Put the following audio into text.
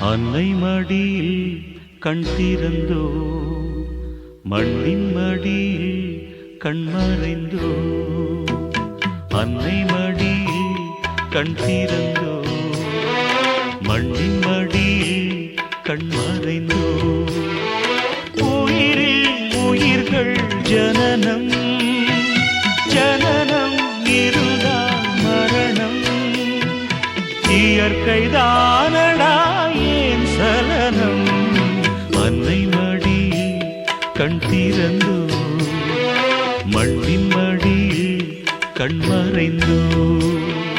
அன்னை மடியில் கண் திறந்தோ, மண்ணின் மடியில் கண் மறைந்தோ. அன்னை மடியில் கண் திறந்தோ, மண்ணின் மடியில் கண் மறைந்தோ. உயிரில் உயிர்கள் ஜனனம், ஜனனம் இருதான் மரணம். இயற்கைதானடா ஏன் சலனம். அன்னை மடியில் கண் திறந்தோ, மண்ணின் மடியில் கண் மறைந்தோ.